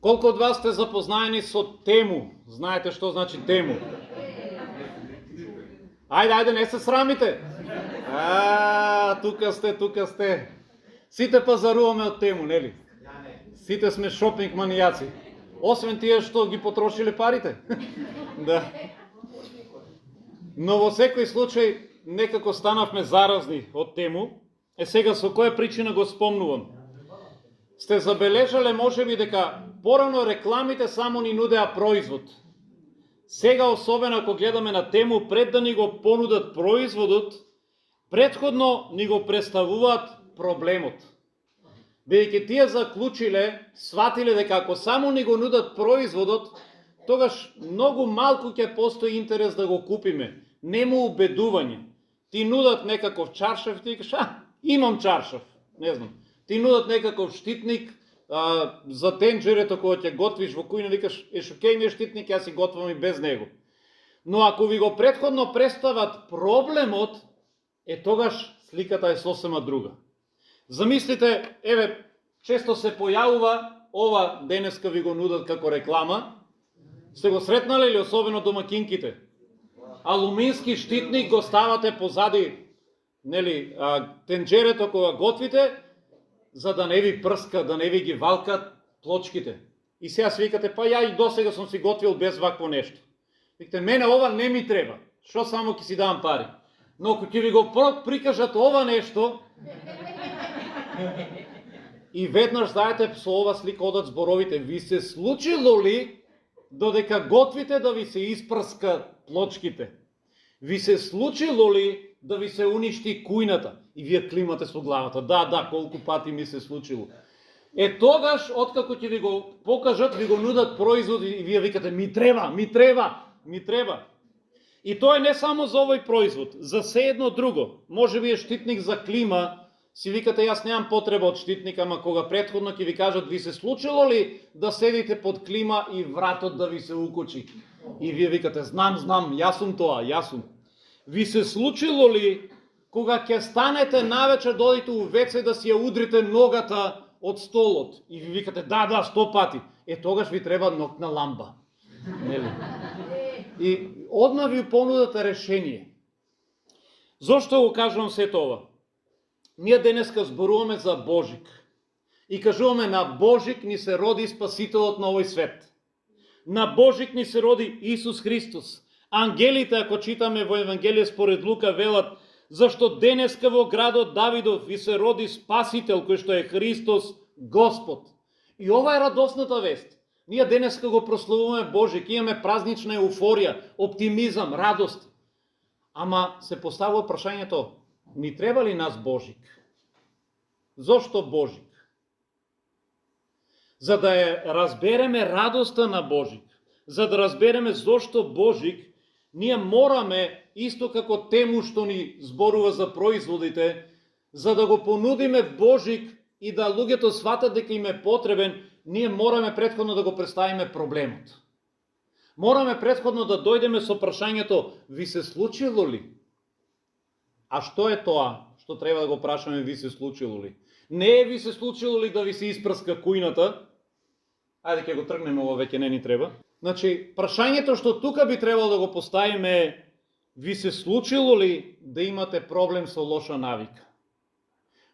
Колку од вас сте запознаени со тему? Знаете што значи тему? Ајде, не се срамите. Тука сте. Сите пазаруваме од тему, нели? Сите сме шопинг манијаци. Освен тие што ги потрошиле парите. Да. Но во секој случај некако станавме заразни од тему. Сега со која причина го спомнувам? Сте забележале можеби дека порано рекламите само ни нудеа производ. Сега особено ако гледаме на тему, пред да ни го понудат производот, претходно ни го представуваат проблемот. Бидејќи тие заклучиле, сватиле дека ако само ни го нудат производот, тогаш многу малку ќе постои интерес да го купиме. Нема убедување. Ти нудат некаков чаршав, ти кажеш, имам чаршав, не знам. Ти нудат некаков штитник за тенџерето кога ќе готвиш во кујна, викаш, окей ми е штитник, јас си готвам и без него. Но ако ви го претходно представат проблемот, тогаш сликата е сосема друга. Замислите, често се појавува, ова денеска ви го нудат како реклама, сте го сретнале или особено домакинките? Алумински штитник го ставате позади, нели, тенџерето кога готвите, за да не ви прска, да не ви ги валкат плочките. И сега си викате, ја и досега сум си готвил без вакво нешто. Викате, мене ова не ми треба, што само ќе си давам пари. Но ако ќе ви го прикажат ова нешто, и веднаш знаете со ова слика одат зборовите, ви се случило ли додека готвите да ви се испрска плочките? Ви се случило ли да ви се уништи кујната? И вие климате со главата. Да, колку пати ми се случило. Тогаш, откако ќе ви го покажат, ви го нудат производ и вие викате, ми треба. И тоа е не само за овој производ, за се едно друго. Може би е штитник за клима, си викате, јас немам потреба од штитника, ама кога претходно ќе ви кажат, ви се случило ли да седите под клима и вратот да ви се укочи? И вие викате, знам, јас сум тоа. Ви се случило ли кога ќе станете навечер, додите у веце да си ја удрите ногата од столот? И ви викате, да, 100 пати. Тогаш ви треба ноќна ламба. Нели? И одма ви понудате решение. Зошто го кажувам се тоа? Ние денеска зборуваме за Божик. И кажуваме, на Божик ни се роди Спасителот на овој свет. На Божик ни се роди Исус Христос. Ангелите, ако читаме во Евангелие според Лука, велат, зашто денеска во градот Давидов ви се роди Спасител, кој што е Христос Господ. И ова е радосната вест. Ние денеска го прославуваме Божик, имаме празнична еуфорија, оптимизам, радост. Ама се поставува прашањето, ни треба ли нас Божик? Зошто Божик? За да ја разбереме радоста на Божик, за да разбереме зошто Божик, ние мораме, исто како тему што ни зборува за производите, за да го понудиме Божик и да луѓето сватат дека им е потребен, ние мораме претходно да го представиме проблемот. Мораме претходно да дојдеме со прашањето, ви се случило ли? А што е тоа што треба да го прашаме, ви се случило ли? Не е ви се случило ли да ви се испрска кујната? Ајде ќе го тргнеме, ова веќе не ни треба. Значи, прашањето што тука би требало да го поставиме е, ви се случило ли да имате проблем со лоша навика?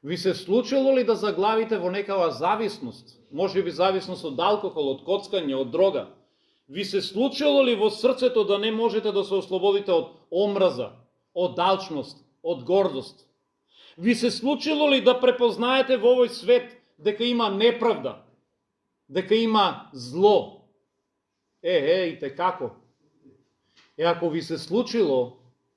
Ви се случило ли да заглавите во некава зависност? Може би зависност од алкохол, од коцкање, од дрога? Ви се случило ли во срцето да не можете да се ослободите од омраза, од алчност, од гордост? Ви се случило ли да препознаете во овој свет дека има неправда, дека има зло? Ите како? Ако ви се случило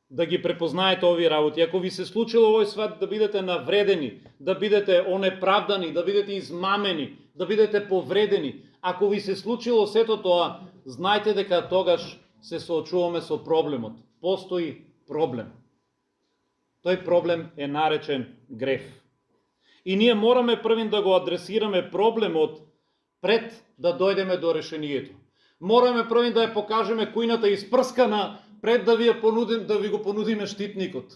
да ги препознаете овие работи, ако ви се случило овој свет да бидете навредени, да бидете онеправдани, да бидете измамени, да бидете повредени, ако ви се случило сето тоа, знајте дека тогаш се соочуваме со проблемот. Постои проблем. Тој проблем е наречен греф. И ние мораме првин да го адресираме проблемот пред да дојдеме до решението. Мораме првин да ја покажеме кујната испрскана пред да ви го понудиме штитникот.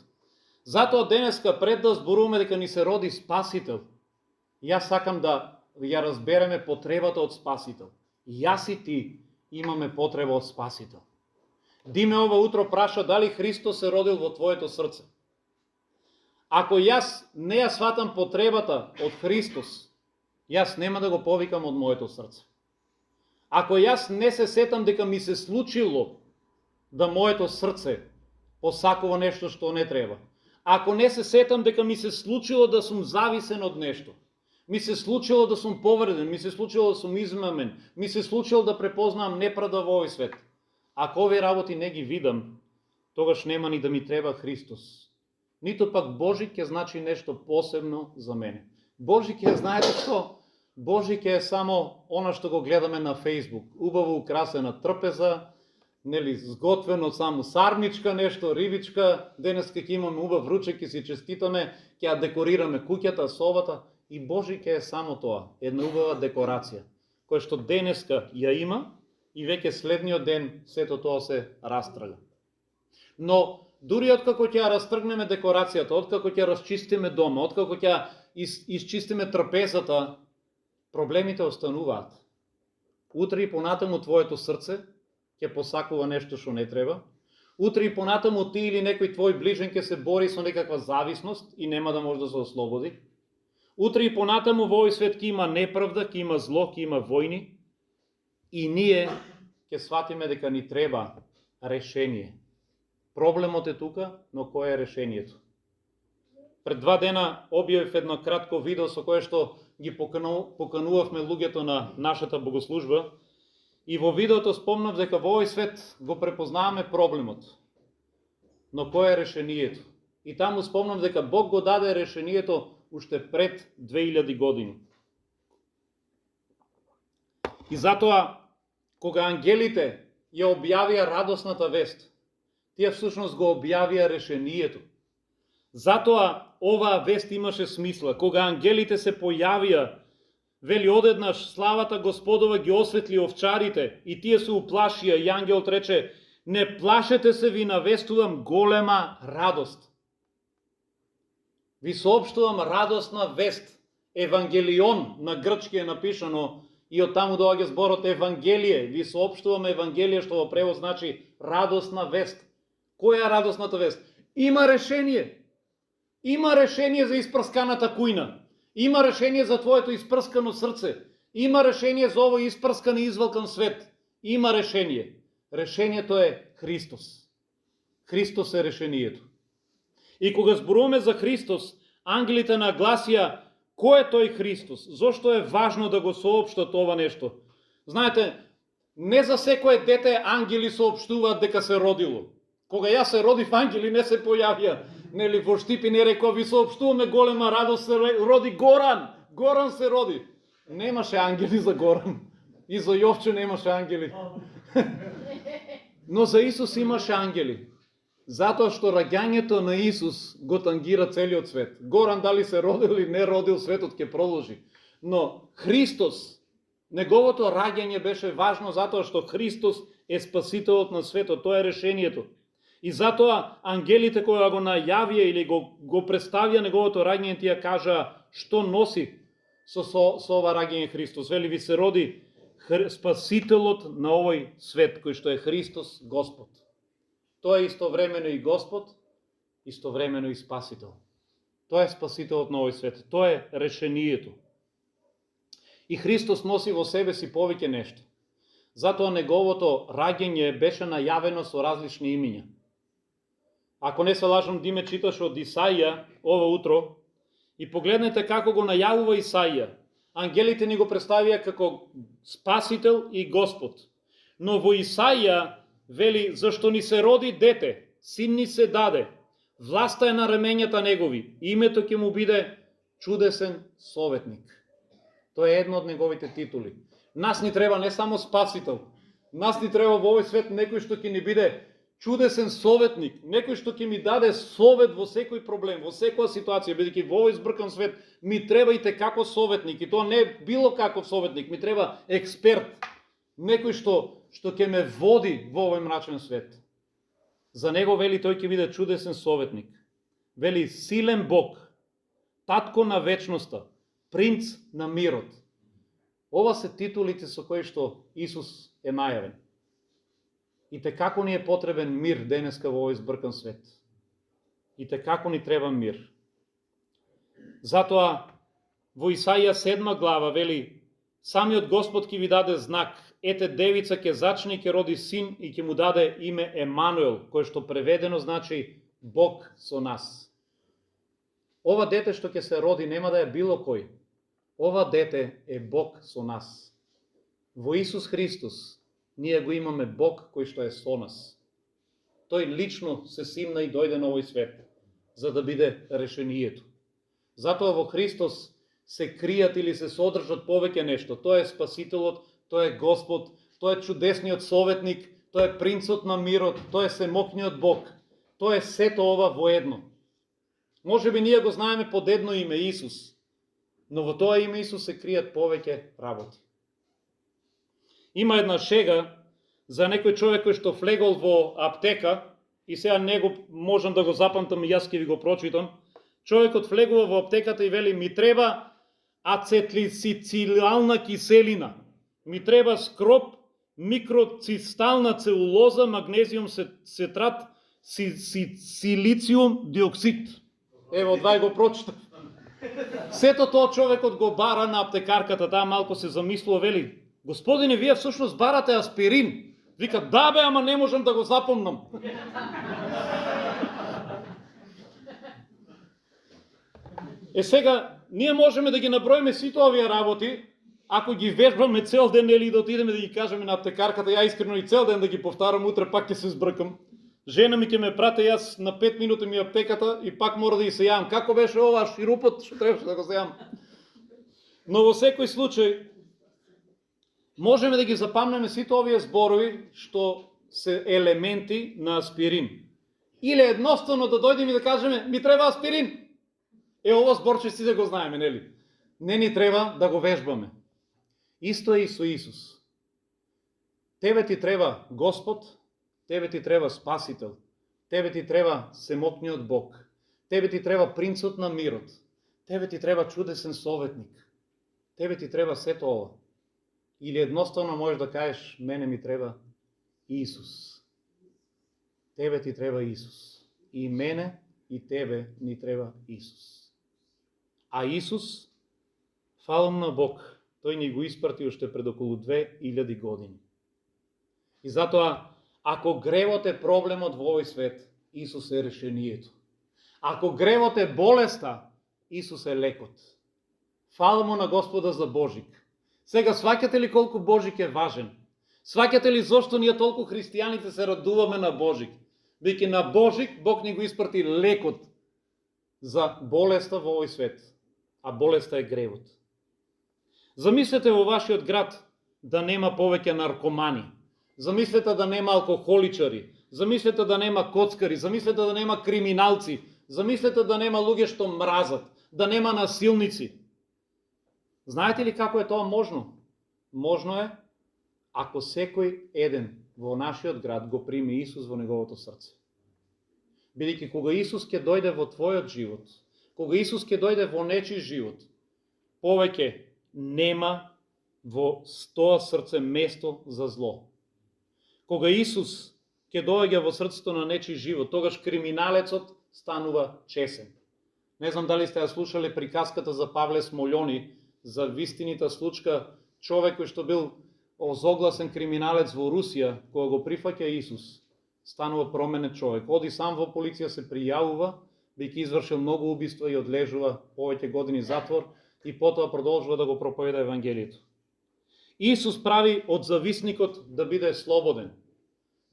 Затоа денеска пред да зборуваме дека ни се роди Спасител, јас сакам да ја разбереме потребата од Спасител. Јас и ти имаме потреба од Спасител. Диме ова утро праша дали Христос се родил во твоето срце. Ако јас не ја сватам потребата од Христос, јас нема да го повикам од моето срце. Ако јас не се сетам дека ми се случило да моето срце посакува нешто што не треба, ако не се сетам дека ми се случило да сум зависен од нешто, ми се случило да сум повреден, ми се случило да сум измамен, ми се случило да препознавам неправда во овој свет, ако овие работи не ги видам, тогаш нема ни да ми треба Христос. Ниту пак Божик ќе значи нешто посебно за мене. Божик е, знаете што? Божик е само она што го гледаме на Фейсбук. Убаво украсена трпеза, нели, сготвено само сарничка нешто, рибичка, денеска ќе имаме убав ручек, ќе си честитаме, ќе ја декорираме куќата, собата, и Божик е само тоа, една убава декорација, која што денеска ја има и веќе следниот ден сето тоа се растрга. Но дури откако ќе ја растргнеме декорацијата, откако ќе расчистиме дома, откако ќе исчистиме трпезата, проблемите остануваат. Утре и понатаму твоето срце ќе посакува нешто што не треба. Утре и понатаму ти или некој твој ближен ќе се бори со некаква зависност и нема да може да се ослободи. Утре и понатаму во овој свет ќе има неправда, ќе има зло, ќе има војни. И ние ќе сватиме дека ни треба решение. Проблемот е тука, но кој е решението? Пред 2 дена објавив едно кратко видео со кое што ги поканувавме луѓето на нашата богослужба и во видеото спомнав дека во овој свет го препознаваме проблемот. Но кој е решението? И таму спомнав дека Бог го даде решението уште пред 2000 години. И затоа, кога ангелите ја објавија радосната вест, тие всушност го објавија решението. Затоа оваа вест имаше смисла. Кога ангелите се појавија, вели одеднаш славата Господова ги осветли овчарите и тие се уплашија и ангелот рече: не плашете се, ви навестувам голема радост. Ви соопштувам радосна вест. Евангелион на грчки е напишано и од таму доаѓа зборот Евангелие. Ви соопштувам Евангелие, што во превод значи радосна вест. Која е радосната вест? Има решение. Има решение за испрсканата кујна. Има решение за твоето испрскано срце. Има решение за овој испрскан и извалкан свет. Има решение. Решението е Христос. Христос е решението. И кога зборуваме за Христос, ангелите нагласија кој е тој Христос, зошто е важно да го соопштат ова нешто. Знаете, не за секое дете ангели соопштуваат дека се родило. Кога јас се родив, ангели не се појавија. Нели во Штипи не рекоа: ви соопштуваме голема радост, се роди Горан. Горан се роди. Немаше ангели за Горан. И за Јовче немаше ангели. Но за Исус имаше ангели. Затоа што раѓањето на Исус го тангира целиот свет. Горан дали се родил или не родил, светот ќе продолжи. Но Христос, неговото раѓање беше важно затоа што Христос е спасителот на светот. Тоа е решението. И затоа ангелите кои го најавија или го представија неговото раѓање, тие кажа што носи со ова раѓање Христос. Вели: ви се роди спасителот на овој свет, кој што е Христос Господ. Тоа е истовремено и Господ, истовремено и Спасител. Тоа е спасителот на овој свет. Тоа е решението. И Христос носи во себе си повеќе нешто. Затоа неговото раѓање беше најавено со различни имиња. Ако не се лажам, Диме читаш од Исаија ова утро и погледнете како го најавува Исаија. Ангелите ни го представија како Спасител и Господ. Но во Исаија вели: зашто ни се роди дете, син ни се даде, власта е на ремењата негови, името ќе му биде Чудесен советник. Тоа е едно од неговите титули. Нас ни треба не само Спасител, нас ни треба во овој свет некој што ќе ни биде чудесен советник, некој што ќе ми даде совет во секој проблем, во секоја ситуација, бидејќи во овој збркан свет ми треба и како советник, и тоа не било каков советник, ми треба експерт, некој што ќе ме води во овој мрачен свет. За него вели тој ќе биде чудесен советник. Вели силен Бог, татко на вечноста, принц на мирот. Ова се титулите со кои што Исус е најавен. И те како ни е потребен мир денеска во овој збркан свет. И те како ни треба мир. Затоа во Исаија 7 глава вели: самиот Господ ќе ви даде знак, ете девица ќе зачне и ќе роди син и ќе му даде име Емануел, кој што преведено значи Бог со нас. Ова дете што ќе се роди нема да е било кој. Ова дете е Бог со нас. Во Исус Христос ние го имаме Бог кој што е со нас. Тој лично се симна и дојде на овој свет, за да биде решението. Затоа во Христос се кријат или се содржат повеќе нешто. Тој е Спасителот, тој е Господ, тој е чудесниот советник, тој е принцот на мирот, тој е семокниот Бог. Тој е сето ова во едно. Може би ние го знаеме под едно име Исус, но во тоа име Исус се кријат повеќе работи. Има една шега за некој човек кој што влегол во аптека, и сега него можам да го запамтам и јас ќе ви го прочитам. Човекот влегува во аптеката и вели: ми треба ацетилцилална киселина, ми треба скроп, микроцистална целулоза, магнезиум сетрат, силициум диоксид. Ево, одвај го прочитав. Сето тоа човекот го бара на аптекарката, таа малку се замислува, вели: господине, вие всушност барате аспирин. Вика: да бе, ама не можам да го запомнам. Сега, ние можеме да ги наброиме сите овие работи, ако ги вежбаме цел ден или да отидеме да ги кажеме на аптекарката, ја искрено и цел ден да ги повтарам, утре пак ќе се збркам. Жена ми ќе ме прате, јас на 5 минути ми аптеката и пак мора да ги се јавам. Како беше ова ширупот, што требаше да го се јавам? Но во секој случај, можеме да ги запамнеме сите овие зборови што се елементи на аспирин. Или едноставно да дојдеме и да кажеме: ми треба аспирин. Ова зборче си да го знаеме, нели? Не ни треба да го вежбаме. Исто е и со Исус. Тебе ти треба Господ, тебе ти треба Спасител, тебе ти треба семокниот Бог, тебе ти треба принцот на мирот, тебе ти треба чудесен советник, тебе ти треба сето ова. Или едноставно можеш да кажеш: мене ми треба Исус. Тебе ти треба Исус. И мене, и тебе ни треба Исус. А Исус, фалам на Бог, тој ни го испрати уште пред околу 2000 години. И затоа, ако гревот е проблемот во овој свет, Исус е решението. Ако гревот е болеста, Исус е лекот. Фаламо на Господа за Божик. Сега, сваќате ли колку Божик е важен? Сваќате ли зошто ние толку христијаните се радуваме на Божик? Бидејќи на Божик Бог ни го испрати лекот за болеста во овој свет. А болеста е гревот. Замислете во вашиот град да нема повеќе наркомани. Замислете да нема алкохоличари. Замислете да нема коцкари. Замислете да нема криминалци. Замислете да нема луѓе што мразат. Да нема насилници. Знаете ли како е тоа можно? Можно е ако секој еден во нашиот град го прими Исус во неговото срце. Бидејќи кога Исус ќе дојде во твојот живот, кога Исус ќе дојде во нечи живот, повеќе нема во тоа срце место за зло. Кога Исус ќе доаѓа во срцето на нечи живот, тогаш криминалецот станува чесен. Не знам дали сте ја слушале приказката за Павле Смолјони, за вистинита случка, човек кој што бил озогласен криминалец во Русија, кога го прифаќа Исус, станува променет човек. Оди сам во полиција, се пријавува, бидејќи извршил многу убиства и одлежува повеќе години затвор и потоа продолжува да го проповеда евангелието. Исус прави од зависникот да биде слободен.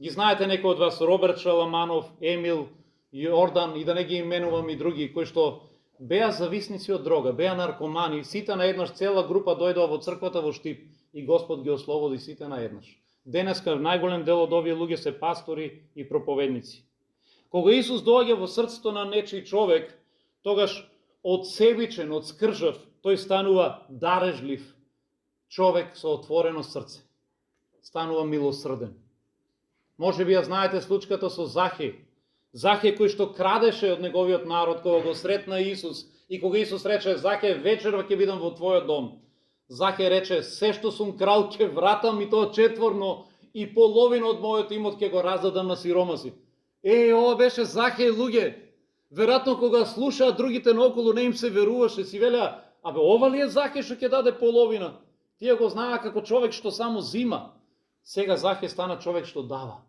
Ги знаете некои од вас: Роберт Шаламанов, Емил Јордан, и да не ги именувам и други, кои што беа зависници од дрога, беа наркомани, сите наеднаш, цела група дојдоа во црквата во Штип и Господ ги ослободи сите наеднаш. Денеска најголем дел од овие луѓе се пастори и проповедници. Кога Исус доаѓа во срцето на нечи човек, тогаш од себичен, од скржав, тој станува дарежлив човек со отворено срце. Станува милосрден. Може би ја знаете случката со Захеј. Захеј кој што крадеше од неговиот народ, кога го сретна Исус, и кога Исус рече: Захеј, вечерва ќе бидам во твојот дом. Захе рече, се што сум крал ќе вратам и тоа четворно и половина од мојот имот ќе го раздадам на сиромаси. Ова беше Захе, луѓе. Веројатно кога слушаа другите наоколу не им се веруваше, си велеа, абе ова ли е Захе што ќе даде половина? Тие го знаеа како човек што само зима. Сега Захе стана човек што дава.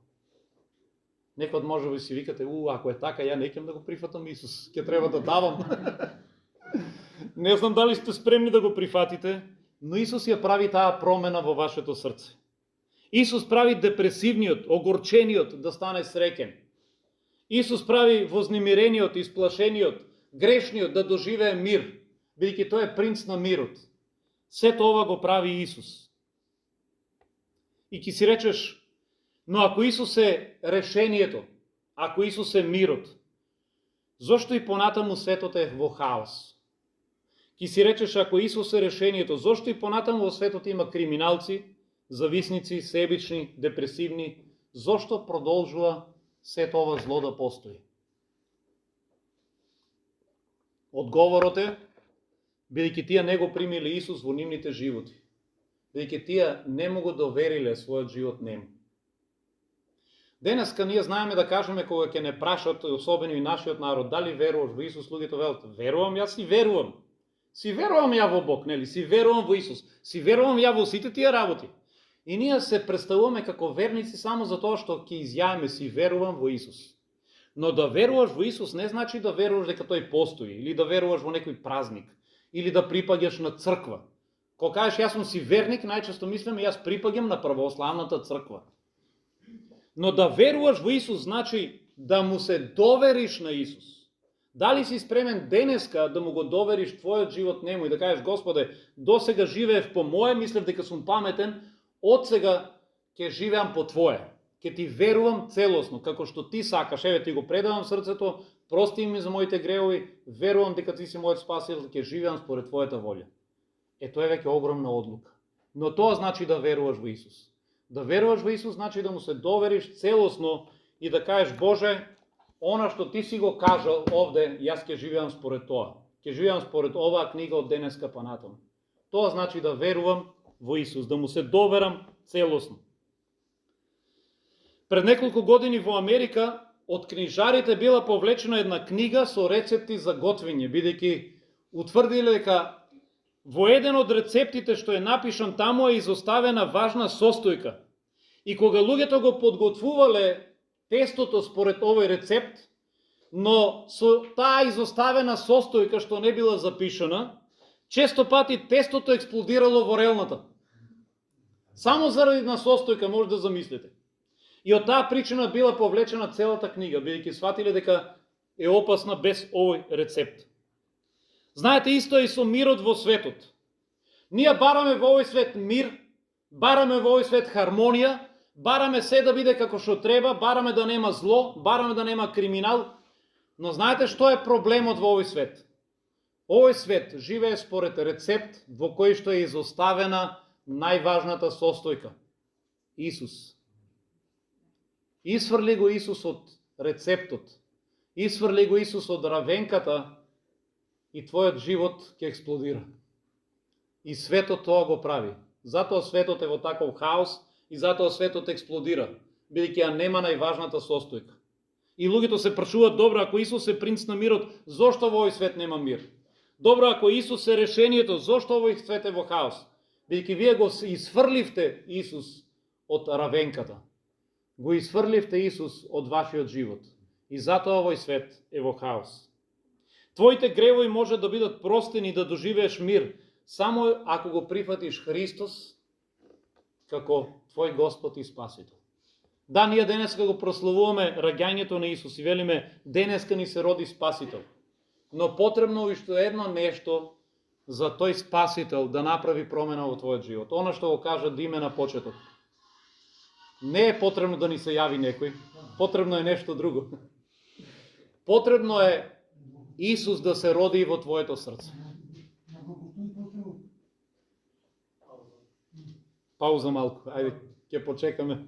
Некој може би си викате, ако е така, ја не ќе да го прифатам Исус, ќе треба да давам. Не знам дали сте спремни да го прифатите, но Исус ја прави таа промена во вашето срце. Исус прави депресивниот, огорчениот да стане среќен. Исус прави вознемирениот, исплашениот, грешниот да доживее мир, бидејќи тој е принц на мирот. Сето ова го прави Исус. И ќе си речеш, но ако Исус е решението, ако Исус е мирот, зошто и понатаму светот е во хаос? Ки си речеш, ако Исус е решението, зошто и понатаму во светот има криминалци, зависници, себични, депресивни, зошто продолжува сето ова зло да постои? Одговорот е, бидејќи тие не го примиле Исус во нивните животи, бидејќи тие не му го довериле својот живот нему. Денеска ние знаеме да кажеме кога ќе не прашат, особено и нашиот народ, дали веруваш во Исус, луѓето велат, верувам, јас си верувам. Си верувам ја во Бог, нели? Си верувам во Исус. Си верувам ја во сите тие работи. И ние се представуваме како верници само за тоа што ќе изјавиме си верувам во Исус. Но да веруваш во Исус не значи да веруваш дека тој постои, или да веруваш во некој празник, или да припаѓаш на црква. Кога кажеш јас сум си верник, најчесто мислиме јас припаѓам на православната црква. Но да веруваш во Исус значи да му се довериш на Исус. Дали си спремен денеска да му го довериш твојот живот нему и да кажеш, Господе, досега живеев по моје, мислев дека сум паметен, од сега ќе живеам по твое. Ќе ти верувам целосно, како што ти сакаш, еве ти го предавам срцето, прости ми за моите гревови, верувам дека ти си мојот спасител, ќе живеам според твојата волја. Тоа е веќе огромна одлука. Но тоа значи да веруваш во Исус. Да веруваш во Исус значи да му се довериш целосно и да кажеш, Боже, она што ти си го кажал овде, јас ќе живеам според тоа. Ќе живеам според оваа книга од денеска па натаму. Тоа значи да верувам во Исус, да му се доверам целосно. Пред неколку години во Америка од книжарите била повлечена една книга со рецепти за готвење, бидејќи утврдиле дека во еден од рецептите што е напишан таму е изоставена важна состојка. И кога луѓето го подготвувале тестото според овој рецепт, но со таа изоставена состојка што не била запишана, често пати тестото експлодирало во релната. Само заради на состојка може да замислите. И од таа причина била повлечена целата книга, бидејќи сватиле дека е опасна без овој рецепт. Знаете, исто е и со мирот во светот. Ние бараме во овој свет мир, бараме во овој свет хармонија, бараме се да биде како што треба, бараме да нема зло, бараме да нема криминал, но знаете што е проблемот во овој свет? Овој свет живее според рецепт во кој што е изоставена најважната состојка – Исус. Исфрли го Исус од рецептот, исфрли го Исус од равенката и твојот живот ќе експлодира. И светот тоа го прави. Затоа светот е во таков хаос и затоа светот експлодира, бидејќи ја нема најважната состојка. И луѓето се прашуваат, добро, ако Исус е принц на мирот, зошто во овој свет нема мир? Добро, ако Исус е решението, зошто овој свет е во хаос? Бидејќи вие го изфрливте Исус од равенката. Го изфрливте Исус од вашиот живот. И затоа овој свет е во хаос. Твоите гревови може да бидат простени и да доживееш мир, само ако го прифатиш Христос како твој Господ и Спасител. Да, ние денеска го прославуваме раѓањето на Исус и велиме, денеска ни се роди Спасител. Но потребно уште едно нешто за тој Спасител да направи промена во твојот живот. Она што го кажа Диме на почеток. Не е потребно да ни се јави некој, потребно е нешто друго. Потребно е Исус да се роди во твоето срце. Пауза малку, ајде, ќе почекаме.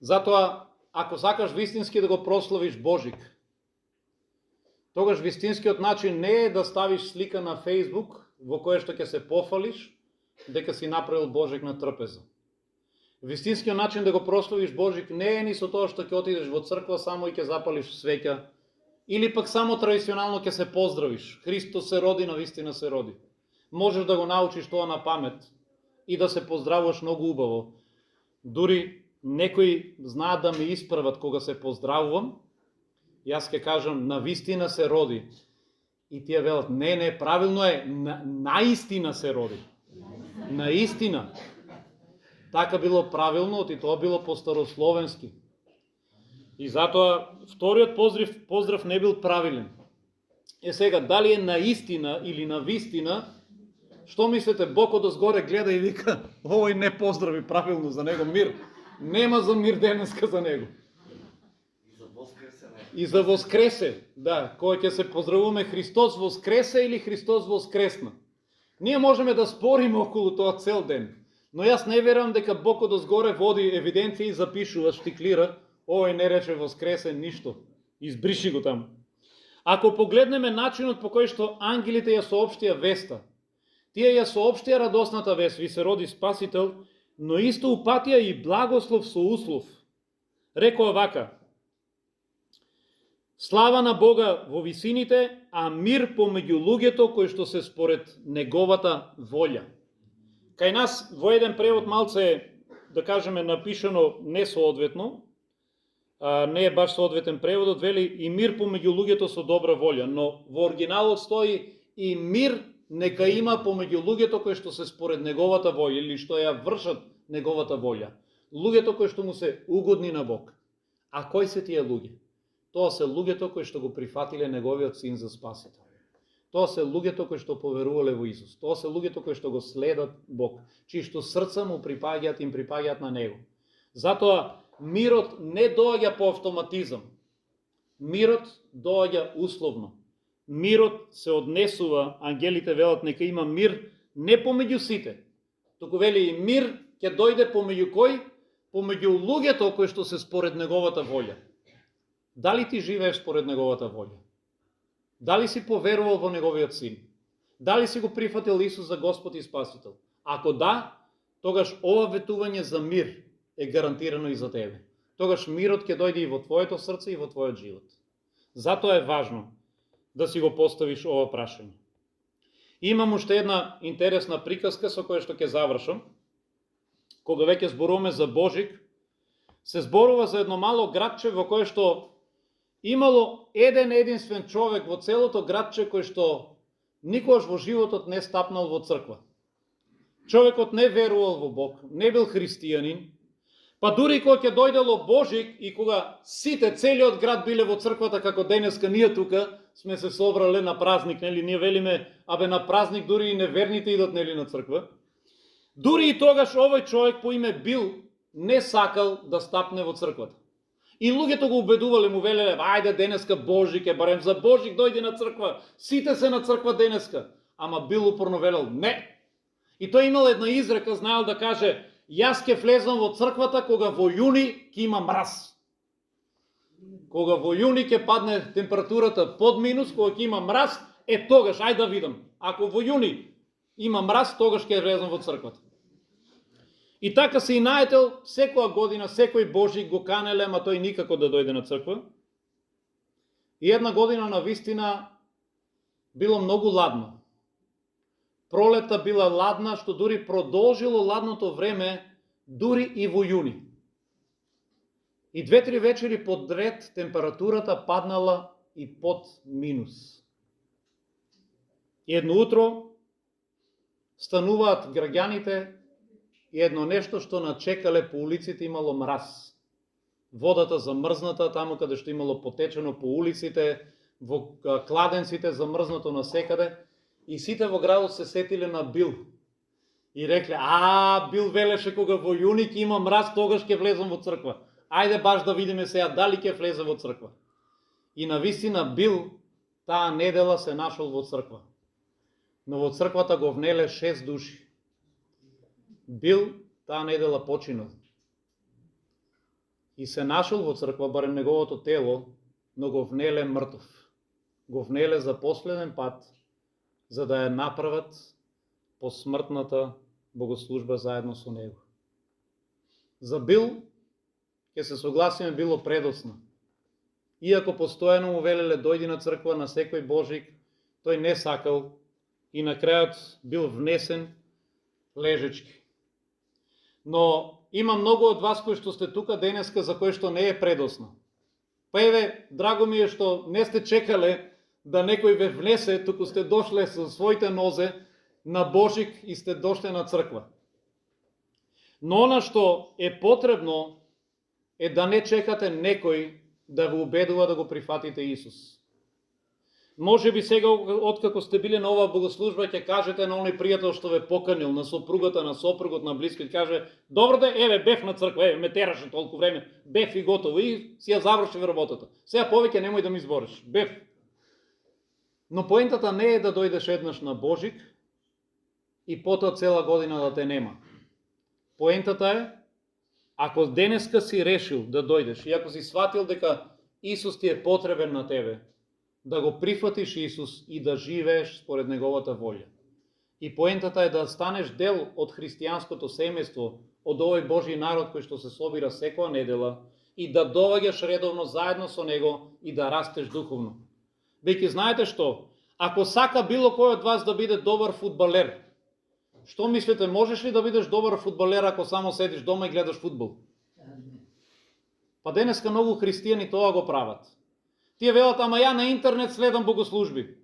Затоа, ако сакаш вистински да го прославиш Божик, тогаш вистинскиот начин не е да ставиш слика на Facebook во која што ќе се пофалиш дека си направил Божик на трпеза. Вистинскиот начин да го прославиш Божик не е ни со тоа што ќе отидеш во црква само и ќе запалиш свеќа, или пак само традиционално ќе се поздравиш. Христос се роди, навистина се роди. Можеш да го научиш тоа на памет и да се поздравуваш многу убаво. Дури некои знаат да ме исправат кога се поздравувам, јас ќе кажам навистина се роди. И тие велат, не, правилно е, наистина се роди. Наистина. Така било правилно, и тоа било по-старословенски. И затоа вториот поздрав не бил правилен. Сега, дали е наистина или навистина, што мислите, Бог од озгоре гледа и вика, овој не поздрави правилно за него мир. Нема за мир денеска за него. И за воскресе, да, кој ќе се поздравуваме Христос воскресе или Христос воскресна. Ние можеме да спориме околу тоа цел ден, но јас не верувам дека Бог од озгоре води евиденција и запишува, штиклира, овој не рече воскресе ништо, избриши го таму. Ако погледнеме начинот по кој што ангелите ја соопштија веста, тие ја соопштија радосната вест, ви се роди Спасител, но исто упатија и благослов со услов. Рекоа вака: слава на Бога во висините, а мир помеѓу луѓето кои што се според неговата волја. Кај нас во еден превод малце, да кажеме, напишано несоодветно, не е баш соодветен преводот, вели и мир помеѓу луѓето со добра волја, но во оригиналот стои и мир нека има помеѓу луѓето кои што се според неговата волја или што ја вршат неговата волја. Луѓето кои што му се угодни на Бог. А кои се тие луѓе? Тоа се луѓето кои што го прифатиле неговиот син за спасител. Тоа се луѓето кои што поверувале во Исус. Тоа се луѓето кои што го следат Бог, чии што срца му им припаѓаат на него. Затоа мирот не доаѓа по автоматизам. Мирот доаѓа условно. Мирот се однесува, ангелите велат нека има мир не помеѓу сите, туку вели и мир ќе дојде помеѓу кој? Помеѓу луѓето кои што се според неговата волја. Дали ти живееш според неговата волја? Дали си поверувал во неговиот син? Дали си го прифатил Исус за Господ и Спасител? Ако да, тогаш ова ветување за мир е гарантирано и за тебе. Тогаш мирот ќе дојде и во твоето срце и во твојот живот. Затоа е важно да си го поставиш ова прашање. Имам уште една интересна приказка со која што ќе завршам. Кога веќе зборуваме за Божик, се зборува за едно мало градче во кое што имало еден единствен човек во целото градче кој што никогаш во животот не стапнал во црква. Човекот не верувал во Бог, не бил христијанин, па дури кога ќе дојдело Божик и кога сите, целиот град биле во црквата, како денеска ние тука сме се собрале на празник, нели, ние велиме, абе на празник дури и неверните идат, нели, на црква. Дури и тогаш овој човек по име Бил не сакал да стапне во црквата. И луѓето го убедувале, му велеле, ајде денеска Божик е, барем за Божик дојди на црква, сите се на црква денеска. Ама Бил упорно велел, не. И тој имал една изрека, знаел да каже, јас ќе влезам во црквата кога во јуни ќе има мраз. Кога во јуни ќе падне температурата под минус, кога ќе има мраз, тогаш, ајде да видам. Ако во јуни има мраз, тогаш ќе влезам во црквата. И така се и наетел, секоја година, секој Божик го канеле, ама тој никако да дојде на црква. И една година на вистина било многу ладно. Пролета била ладна, што дури продолжило ладното време, дури и во јуни. И 2-3 вечери подред температурата паднала и под минус. И едно утро стануваат граѓаните и едно нешто што начекале по улиците имало мраз. Водата замрзната, таму каде што имало потечено по улиците, во кладенците замрзнато насекаде, и сите во градот се сетиле на Бил. И рекле, Бил велеше кога во јуни ќе има мраз, тогаш ќе влезам во црква. Ајде баш да видиме сега дали ќе влезе во црква. И навистина Бил таа недела се нашол во црква. Но во црквата го внеле 6 души. Бил таа недела починал. И се нашол во црква, барем неговото тело, но го внеле мртов. го внеле за последен пат, за да ја направат посмртната богослужба заедно со него. За Бил, ќе се согласиме, било предосна. Иако постојано му велеле дојди на црква на секој Божик, тој не сакал и на крајот бил внесен лежечки. Но има многу од вас кои што сте тука денеска за кои што не е предосна. Па еве, драго ми е што не сте чекале да некој ве внесе, туку сте дошле со своите нозе на Божик и сте дошле на црква. Но она што е потребно е да не чекате некој да ве убедува да го прифатите Исус. Може би сега, откако сте били на оваа богослужба, ќе кажете на оној пријател што ве поканил, на сопругата, на сопругот, на блискиот, каже, добро да, еве, бев на црква, еве, ме тераше толку време, бев и готово, и си ја завршив работата. Сега повеќе немој да ми збориш, бев. Но поентата не е да дојдеш еднаш на Божик и потоа цела година да те нема. Поентата е, ако денеска си решил да дојдеш и ако си сватил дека Исус ти е потребен на тебе, да го прифатиш Исус и да живееш според неговата волја. И поентата е да станеш дел од христијанското семејство, од овој Божи народ кој што се собира секоја недела и да доаѓаш редовно заедно со него и да растеш духовно. Веќе знаете што? Ако сака било кој од вас да биде добар фудбалер, што мислите, можеш ли да бидеш добар фудбалер ако само седиш дома и гледаш фудбал? Па денеска многу христијани тоа го прават. Тие велат, ама ја на интернет следам богослужби.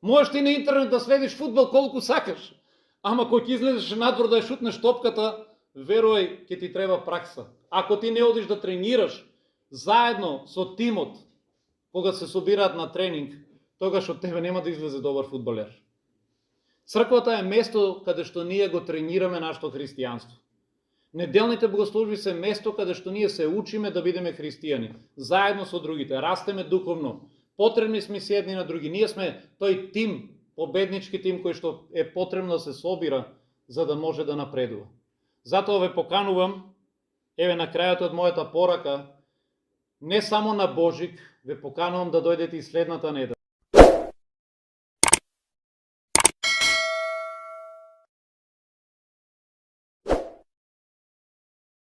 Можеш ти на интернет да следиш фудбал колку сакаш, ама кој ќе излезеш надвор да ја шутнеш топката, верувај, ќе ти треба пракса. Ако ти не одиш да тренираш заедно со тимот, кога се собираат на тренинг, тогаш од тебе нема да излезе добар фудбалер. Црквата е место каде што ние го тренираме нашето христијанство. Неделните богослужби се место каде што ние се учиме да бидеме христијани, заедно со другите, растеме духовно, потребни сме си едни на други. Ние сме тој тим, победнички тим кој што е потребно да се собира за да може да напредува. Затоа ве поканувам, еве на крајот од мојата порака, не само на Божик, ве поканувам да дојдете и следната недела.